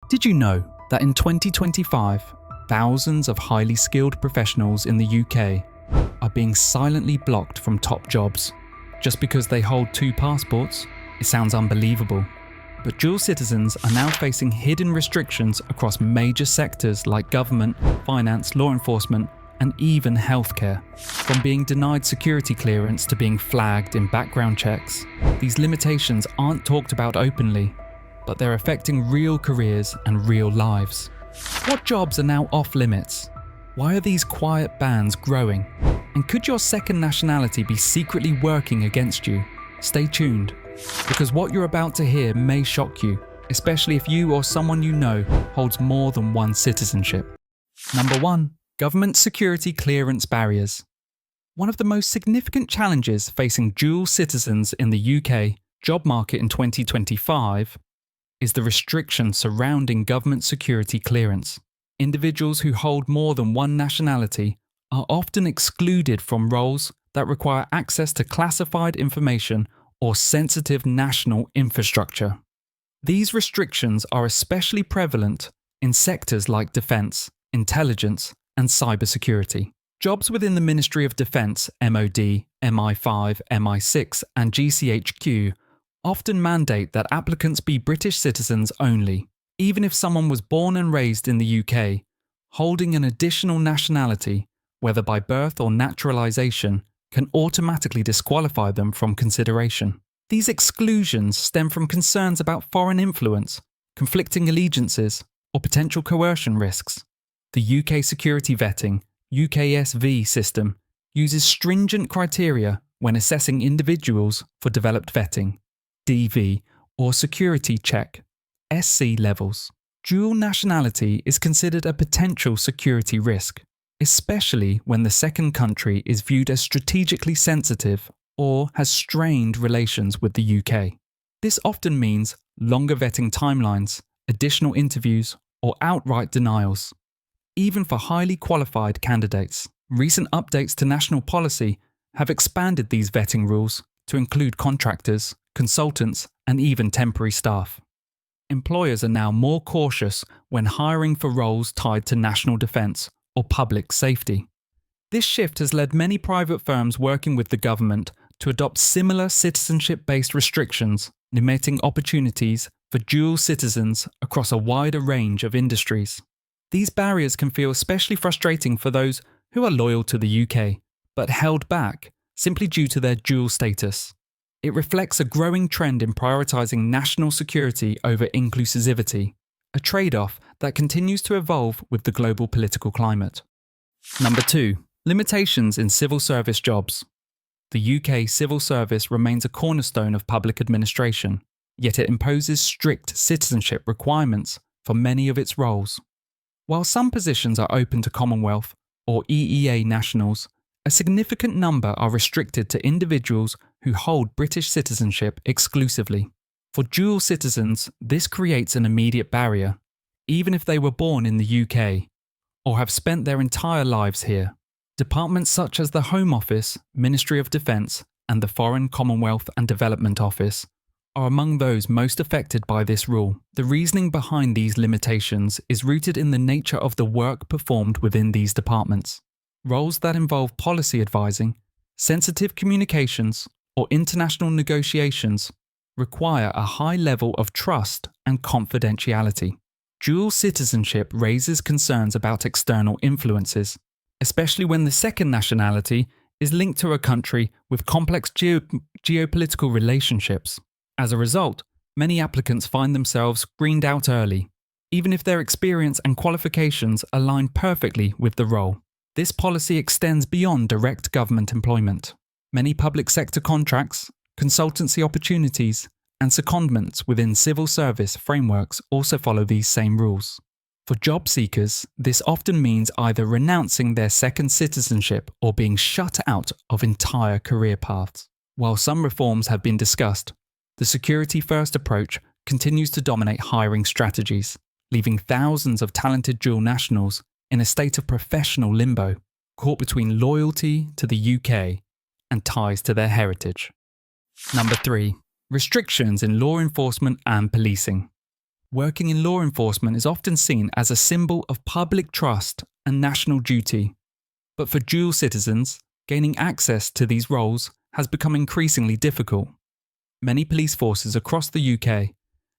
Did you know that in 2025, thousands of highly skilled professionals in the UK are being silently blocked from top jobs just because they hold two passports? It sounds unbelievable. But dual citizens are now facing hidden restrictions across major sectors like government, finance, law enforcement, and even healthcare. From being denied security clearance to being flagged in background checks, these limitations aren't talked about openly, but they're affecting real careers and real lives. What jobs are now off limits? Why are these quiet bans growing? And could your second nationality be secretly working against you? Stay tuned, because what you're about to hear may shock you, especially if you or someone you know holds more than one citizenship. Number 1. Government security clearance barriers. One of the most significant challenges facing dual citizens in the UK job market in 2025 is the restriction surrounding government security clearance. Individuals who hold more than one nationality are often excluded from roles that require access to classified information or sensitive national infrastructure. These restrictions are especially prevalent in sectors like defence, intelligence, and cybersecurity. Jobs within the Ministry of Defence, MOD, MI5, MI6, and GCHQ often mandate that applicants be British citizens only. Even if someone was born and raised in the UK, holding an additional nationality, whether by birth or naturalisation, can automatically disqualify them from consideration. These exclusions stem from concerns about foreign influence, conflicting allegiances, or potential coercion risks. The UK security vetting, UKSV system, uses stringent criteria when assessing individuals for developed vetting, DV, or security check, SC levels. Dual nationality is considered a potential security risk, especially when the second country is viewed as strategically sensitive or has strained relations with the UK. This often means longer vetting timelines, additional interviews, or outright denials, even for highly qualified candidates. Recent updates to national policy have expanded these vetting rules to include contractors, consultants, and even temporary staff. Employers are now more cautious when hiring for roles tied to national defence or public safety. This shift has led many private firms working with the government to adopt similar citizenship-based restrictions, limiting opportunities for dual citizens across a wider range of industries. These barriers can feel especially frustrating for those who are loyal to the UK, but held back simply due to their dual status. It reflects a growing trend in prioritising national security over inclusivity, a trade-off that continues to evolve with the global political climate. Number 2. Limitations in civil service jobs. The UK civil service remains a cornerstone of public administration, yet it imposes strict citizenship requirements for many of its roles. While some positions are open to Commonwealth or EEA nationals, a significant number are restricted to individuals who hold British citizenship exclusively. For dual citizens, this creates an immediate barrier, even if they were born in the UK or have spent their entire lives here. Departments such as the Home Office, Ministry of Defence, and the Foreign, Commonwealth and Development Office are among those most affected by this rule. The reasoning behind these limitations is rooted in the nature of the work performed within these departments. Roles that involve policy advising, sensitive communications, or international negotiations require a high level of trust and confidentiality. Dual citizenship raises concerns about external influences, especially when the second nationality is linked to a country with complex geopolitical relationships. As a result, many applicants find themselves screened out early, even if their experience and qualifications align perfectly with the role. This policy extends beyond direct government employment. Many public sector contracts, consultancy opportunities, and secondments within civil service frameworks also follow these same rules. For job seekers, this often means either renouncing their second citizenship or being shut out of entire career paths. While some reforms have been discussed, the security-first approach continues to dominate hiring strategies, leaving thousands of talented dual nationals in a state of professional limbo, caught between loyalty to the UK and ties to their heritage. Number 3. Restrictions in law enforcement and policing. Working in law enforcement is often seen as a symbol of public trust and national duty. But for dual citizens, gaining access to these roles has become increasingly difficult. Many police forces across the UK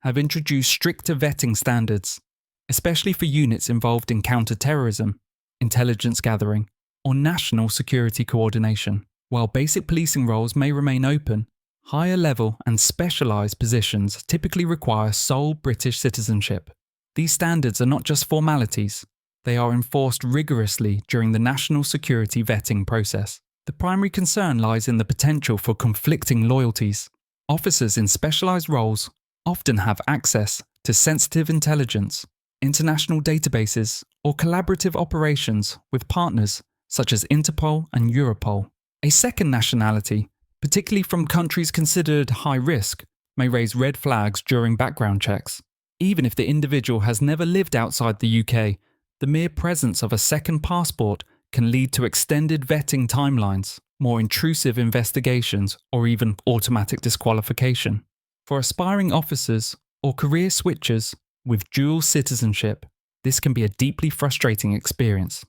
have introduced stricter vetting standards, especially for units involved in counter-terrorism, intelligence gathering, or national security coordination. While basic policing roles may remain open, higher level and specialised positions typically require sole British citizenship. These standards are not just formalities, they are enforced rigorously during the national security vetting process. The primary concern lies in the potential for conflicting loyalties. Officers in specialised roles often have access to sensitive intelligence, international databases, or collaborative operations with partners such as Interpol and Europol. A second nationality, particularly from countries considered high risk, may raise red flags during background checks. Even if the individual has never lived outside the UK, the mere presence of a second passport can lead to extended vetting timelines, more intrusive investigations, or even automatic disqualification. For aspiring officers or career switchers with dual citizenship, this can be a deeply frustrating experience.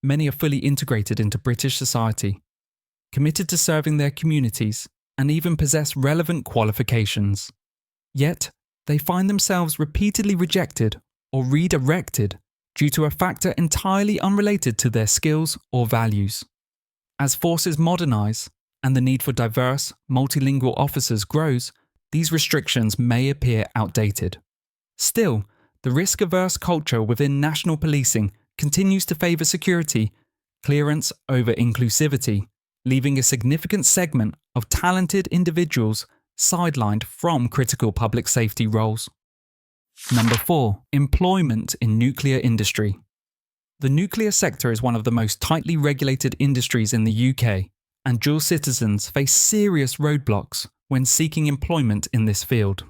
Many are fully integrated into British society, committed to serving their communities, and even possess relevant qualifications. Yet, they find themselves repeatedly rejected or redirected due to a factor entirely unrelated to their skills or values. As forces modernise and the need for diverse, multilingual officers grows, these restrictions may appear outdated. Still, the risk-averse culture within national policing continues to favour security, clearance over inclusivity, leaving a significant segment of talented individuals sidelined from critical public safety roles. Number 4. Employment in nuclear industry. The nuclear sector is one of the most tightly regulated industries in the UK, and dual citizens face serious roadblocks when seeking employment in this field.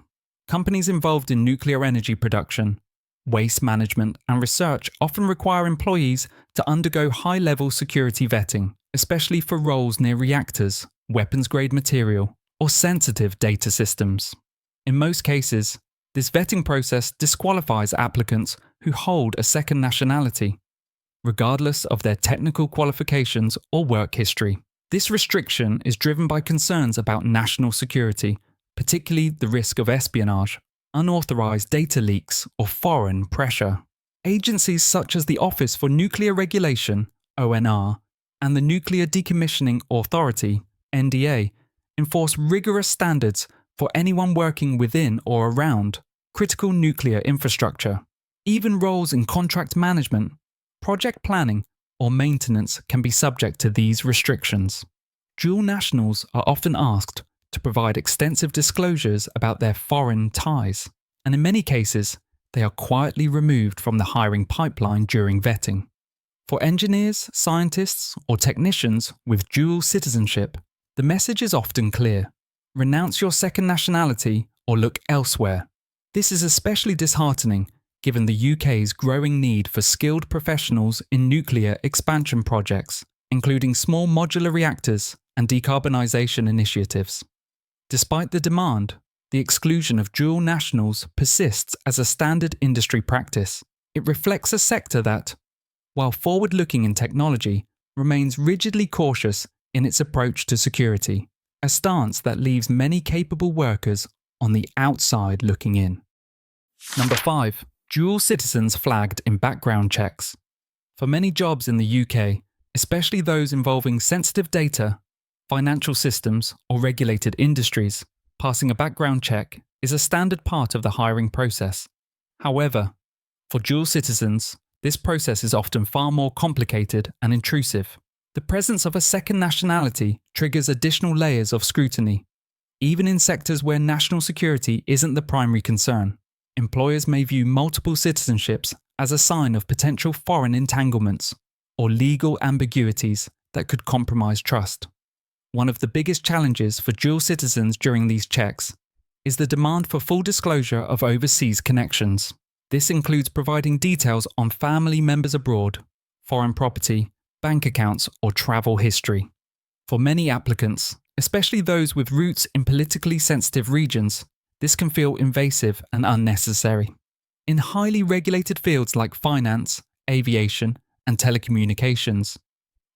Companies involved in nuclear energy production, waste management, and research often require employees to undergo high-level security vetting, especially for roles near reactors, weapons-grade material, or sensitive data systems. In most cases, this vetting process disqualifies applicants who hold a second nationality, regardless of their technical qualifications or work history. This restriction is driven by concerns about national security, particularly the risk of espionage, unauthorized data leaks, or foreign pressure. Agencies such as the Office for Nuclear Regulation, ONR, and the Nuclear Decommissioning Authority, NDA, enforce rigorous standards for anyone working within or around critical nuclear infrastructure. Even roles in contract management, project planning, or maintenance can be subject to these restrictions. Dual nationals are often asked to provide extensive disclosures about their foreign ties, and in many cases, they are quietly removed from the hiring pipeline during vetting. For engineers, scientists, or technicians with dual citizenship, the message is often clear: renounce your second nationality or look elsewhere. This is especially disheartening given the UK's growing need for skilled professionals in nuclear expansion projects, including small modular reactors and decarbonisation initiatives. Despite the demand, the exclusion of dual nationals persists as a standard industry practice. It reflects a sector that, while forward-looking in technology, remains rigidly cautious in its approach to security, a stance that leaves many capable workers on the outside looking in. Number 5. Dual citizens flagged in background checks. For many jobs in the UK, especially those involving sensitive data, financial systems, or regulated industries, passing a background check is a standard part of the hiring process. However, for dual citizens, this process is often far more complicated and intrusive. The presence of a second nationality triggers additional layers of scrutiny. Even in sectors where national security isn't the primary concern, employers may view multiple citizenships as a sign of potential foreign entanglements or legal ambiguities that could compromise trust. One of the biggest challenges for dual citizens during these checks is the demand for full disclosure of overseas connections. This includes providing details on family members abroad, foreign property, bank accounts, or travel history. For many applicants, especially those with roots in politically sensitive regions, this can feel invasive and unnecessary. In highly regulated fields like finance, aviation, and telecommunications,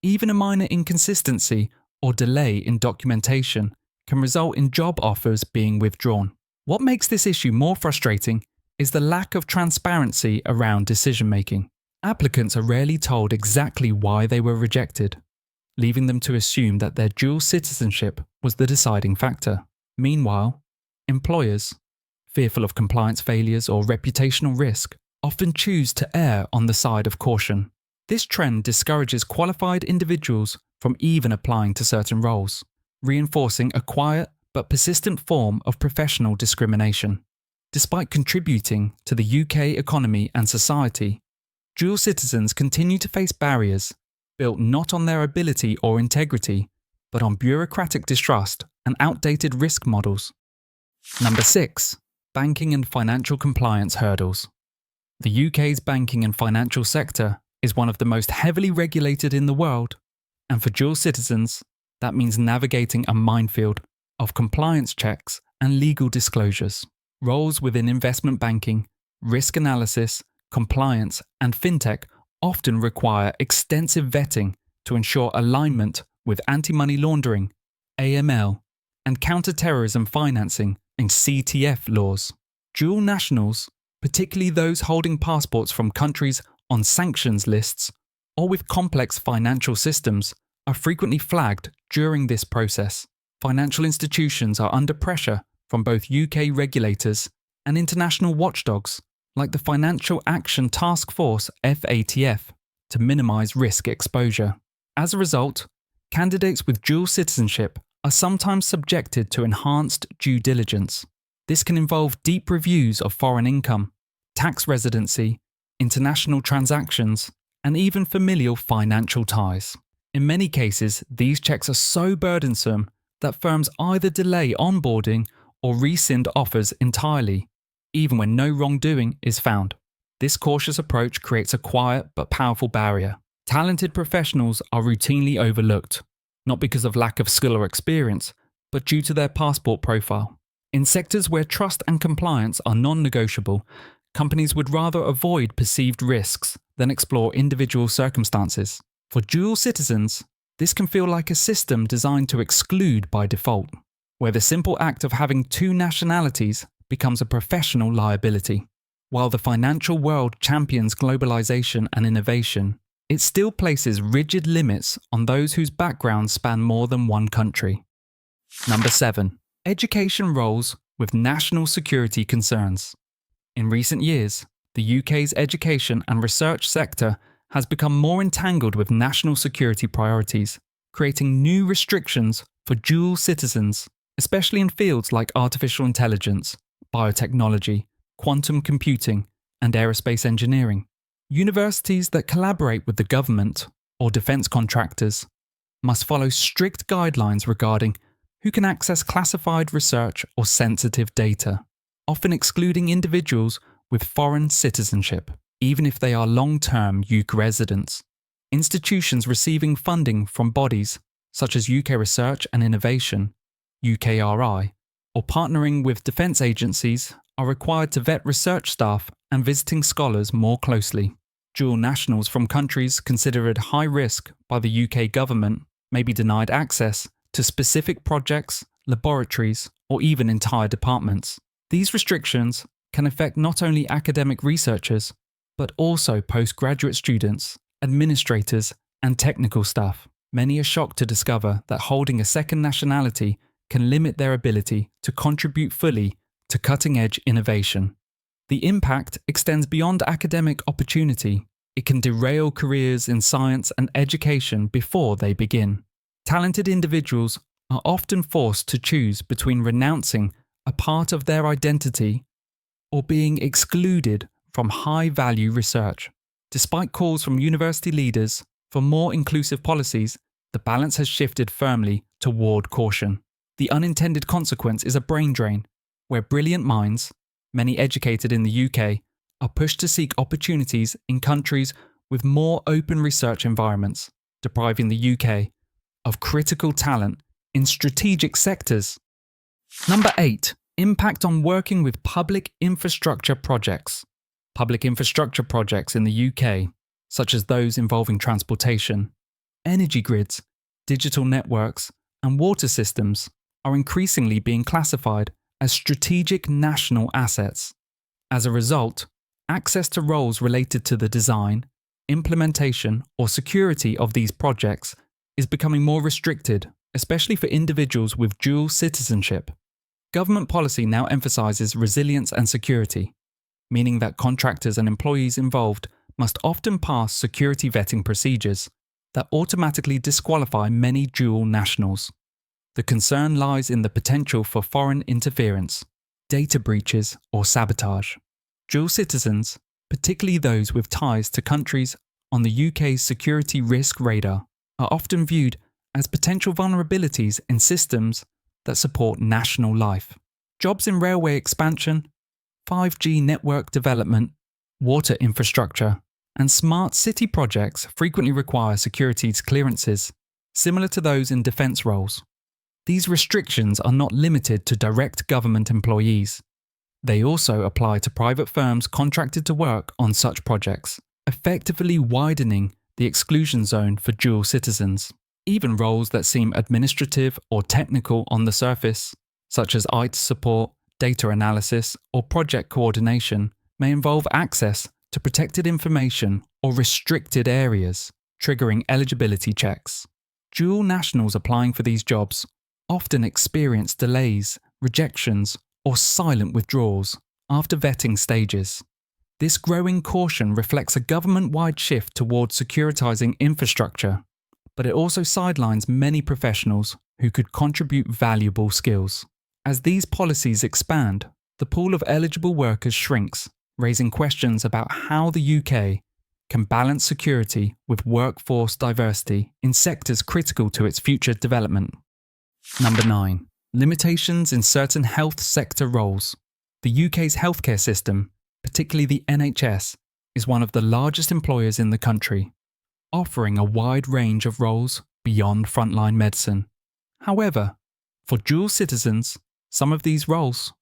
even a minor inconsistency or delay in documentation can result in job offers being withdrawn. What makes this issue more frustrating is the lack of transparency around decision-making. Applicants are rarely told exactly why they were rejected, leaving them to assume that their dual citizenship was the deciding factor. Meanwhile, employers, fearful of compliance failures or reputational risk, often choose to err on the side of caution. This trend discourages qualified individuals from even applying to certain roles, reinforcing a quiet but persistent form of professional discrimination. Despite contributing to the UK economy and society, dual citizens continue to face barriers built not on their ability or integrity, but on bureaucratic distrust and outdated risk models. Number 6. Banking and financial compliance hurdles. The UK's banking and financial sector is one of the most heavily regulated in the world, and for dual citizens, that means navigating a minefield of compliance checks and legal disclosures. Roles within investment banking, risk analysis, compliance, and fintech often require extensive vetting to ensure alignment with anti-money laundering, AML, and counter-terrorism financing and CTF laws. Dual nationals, particularly those holding passports from countries on sanctions lists or with complex financial systems, are frequently flagged during this process. Financial institutions are under pressure from both UK regulators and international watchdogs like the Financial Action Task Force (FATF) to minimise risk exposure. As a result, candidates with dual citizenship are sometimes subjected to enhanced due diligence. This can involve deep reviews of foreign income, tax residency, international transactions, and even familial financial ties. In many cases, these checks are so burdensome that firms either delay onboarding or rescind offers entirely, even when no wrongdoing is found. This cautious approach creates a quiet but powerful barrier. Talented professionals are routinely overlooked, not because of lack of skill or experience, but due to their passport profile. In sectors where trust and compliance are non-negotiable, companies would rather avoid perceived risks than explore individual circumstances. For dual citizens, this can feel like a system designed to exclude by default, where the simple act of having two nationalities becomes a professional liability. While the financial world champions globalization and innovation, it still places rigid limits on those whose backgrounds span more than one country. Number 7. Education roles with national security concerns. In recent years, the UK's education and research sector has become more entangled with national security priorities, creating new restrictions for dual citizens, especially in fields like artificial intelligence, biotechnology, quantum computing, and aerospace engineering. Universities that collaborate with the government or defence contractors must follow strict guidelines regarding who can access classified research or sensitive data, often excluding individuals with foreign citizenship, even if they are long-term UK residents. Institutions receiving funding from bodies such as UK Research and Innovation, UKRI, or partnering with defence agencies are required to vet research staff and visiting scholars more closely. Dual nationals from countries considered high risk by the UK government may be denied access to specific projects, laboratories, or even entire departments. These restrictions can affect not only academic researchers, but also postgraduate students, administrators, and technical staff. Many are shocked to discover that holding a second nationality can limit their ability to contribute fully to cutting-edge innovation. The impact extends beyond academic opportunity. It can derail careers in science and education before they begin. Talented individuals are often forced to choose between renouncing a part of their identity or being excluded from high-value research. Despite calls from university leaders for more inclusive policies, the balance has shifted firmly toward caution. The unintended consequence is a brain drain, where brilliant minds, many educated in the UK, are pushed to seek opportunities in countries with more open research environments, depriving the UK of critical talent in strategic sectors. Number 8. Impact on working with public infrastructure projects. Public infrastructure projects in the UK, such as those involving transportation, energy grids, digital networks, and water systems, are increasingly being classified as strategic national assets. As a result, access to roles related to the design, implementation, or security of these projects is becoming more restricted, especially for individuals with dual citizenship. Government policy now emphasises resilience and security, meaning that contractors and employees involved must often pass security vetting procedures that automatically disqualify many dual nationals. The concern lies in the potential for foreign interference, data breaches, or sabotage. Dual citizens, particularly those with ties to countries on the UK's security risk radar, are often viewed as potential vulnerabilities in systems that support national life. Jobs in railway expansion, 5G network development, water infrastructure, and smart city projects frequently require securities clearances, similar to those in defence roles. These restrictions are not limited to direct government employees. They also apply to private firms contracted to work on such projects, effectively widening the exclusion zone for dual citizens. Even roles that seem administrative or technical on the surface, such as IT support, data analysis, or project coordination, may involve access to protected information or restricted areas, triggering eligibility checks. Dual nationals applying for these jobs often experience delays, rejections, or silent withdrawals after vetting stages. This growing caution reflects a government-wide shift towards securitizing infrastructure, but it also sidelines many professionals who could contribute valuable skills. As these policies expand, the pool of eligible workers shrinks, raising questions about how the UK can balance security with workforce diversity in sectors critical to its future development. Number 9. Limitations in certain health sector roles. The UK's healthcare system, particularly the NHS, is one of the largest employers in the country, offering a wide range of roles beyond frontline medicine. However, for dual citizens, some of these roles,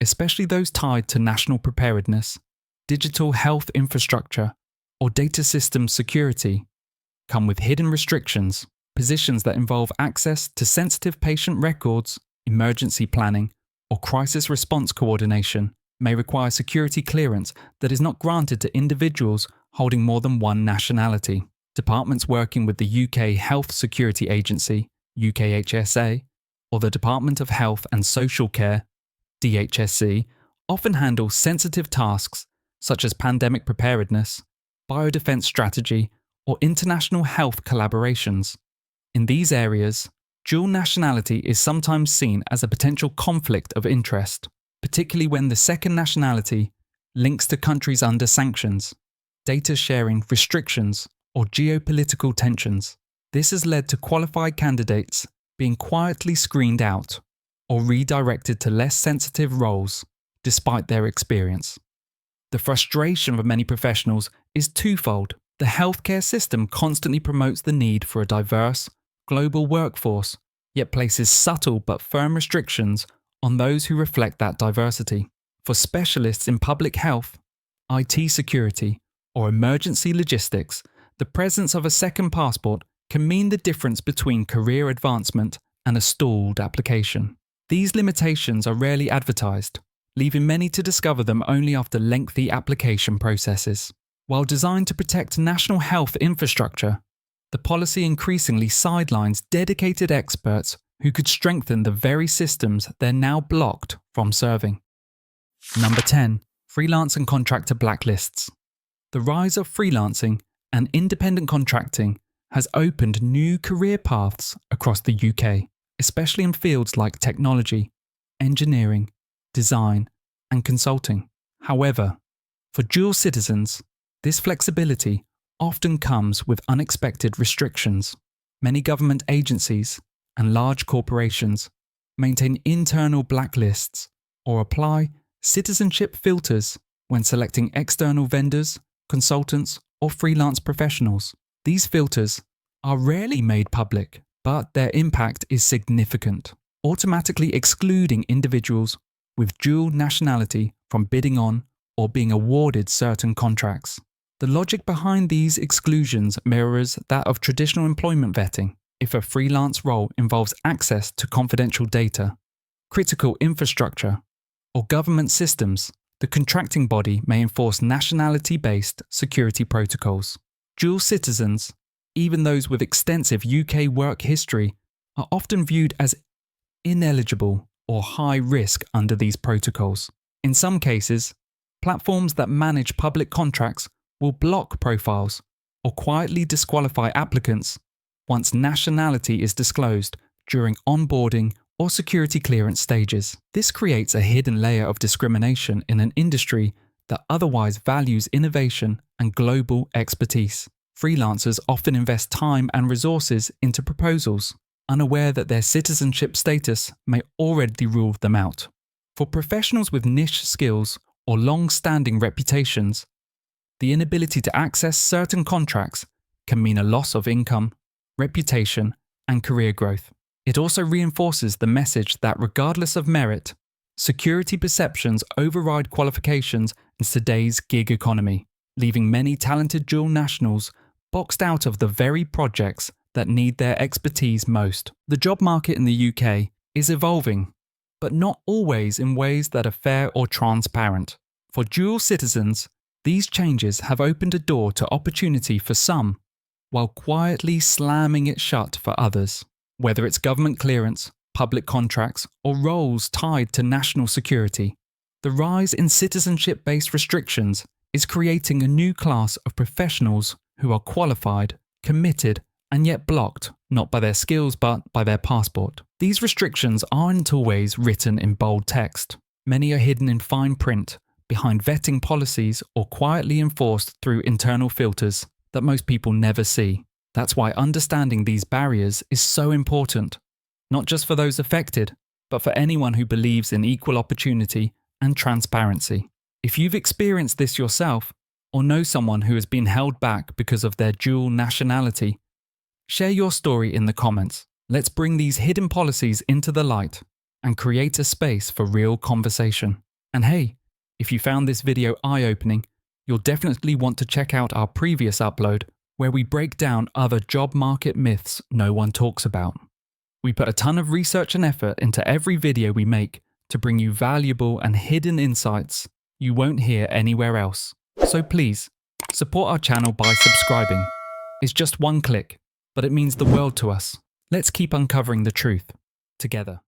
especially those tied to national preparedness, digital health infrastructure, or data system security, come with hidden restrictions. Positions that involve access to sensitive patient records, emergency planning, or crisis response coordination may require security clearance that is not granted to individuals holding more than one nationality. Departments working with the UK Health Security Agency, UKHSA, or the Department of Health and Social Care, DHSC, often handle sensitive tasks such as pandemic preparedness, biodefense strategy, or international health collaborations. In these areas, dual nationality is sometimes seen as a potential conflict of interest, particularly when the second nationality links to countries under sanctions, data sharing restrictions, or geopolitical tensions. This has led to qualified candidates being quietly screened out or redirected to less sensitive roles despite their experience. The frustration of many professionals is twofold. The healthcare system constantly promotes the need for a diverse, global workforce, yet places subtle but firm restrictions on those who reflect that diversity. For specialists in public health, IT security, or emergency logistics, the presence of a second passport can mean the difference between career advancement and a stalled application. These limitations are rarely advertised, leaving many to discover them only after lengthy application processes. While designed to protect national health infrastructure, the policy increasingly sidelines dedicated experts who could strengthen the very systems they're now blocked from serving. Number 10. Freelance and contractor blacklists. The rise of freelancing and independent contracting has opened new career paths across the UK, especially in fields like technology, engineering, design, and consulting. However, for dual citizens, this flexibility often comes with unexpected restrictions. Many government agencies and large corporations maintain internal blacklists or apply citizenship filters when selecting external vendors, consultants, or freelance professionals. These filters are rarely made public, but their impact is significant, automatically excluding individuals with dual nationality from bidding on or being awarded certain contracts. The logic behind these exclusions mirrors that of traditional employment vetting. If a freelance role involves access to confidential data, critical infrastructure, or government systems, the contracting body may enforce nationality-based security protocols. Dual citizens, even those with extensive UK work history, are often viewed as ineligible or high risk under these protocols. In some cases, platforms that manage public contracts will block profiles or quietly disqualify applicants once nationality is disclosed during onboarding or security clearance stages. This creates a hidden layer of discrimination in an industry that otherwise values innovation and global expertise. Freelancers often invest time and resources into proposals, unaware that their citizenship status may already rule them out. For professionals with niche skills or long-standing reputations, the inability to access certain contracts can mean a loss of income, reputation, and career growth. It also reinforces the message that regardless of merit, security perceptions override qualifications in today's gig economy, leaving many talented dual nationals boxed out of the very projects that need their expertise most. The job market in the UK is evolving, but not always in ways that are fair or transparent. For dual citizens, these changes have opened a door to opportunity for some, while quietly slamming it shut for others. Whether it's government clearance, public contracts, or roles tied to national security, the rise in citizenship-based restrictions is creating a new class of professionals who are qualified, committed, and yet blocked, not by their skills but by their passport. These restrictions aren't always written in bold text. Many are hidden in fine print, behind vetting policies or quietly enforced through internal filters that most people never see. That's why understanding these barriers is so important, not just for those affected, but for anyone who believes in equal opportunity and transparency. If you've experienced this yourself, or know someone who has been held back because of their dual nationality, share your story in the comments. Let's bring these hidden policies into the light and create a space for real conversation. And hey, if you found this video eye-opening, you'll definitely want to check out our previous upload where we break down other job market myths no one talks about. We put a ton of research and effort into every video we make to bring you valuable and hidden insights you won't hear anywhere else. So please, support our channel by subscribing. It's just one click, but it means the world to us. Let's keep uncovering the truth together.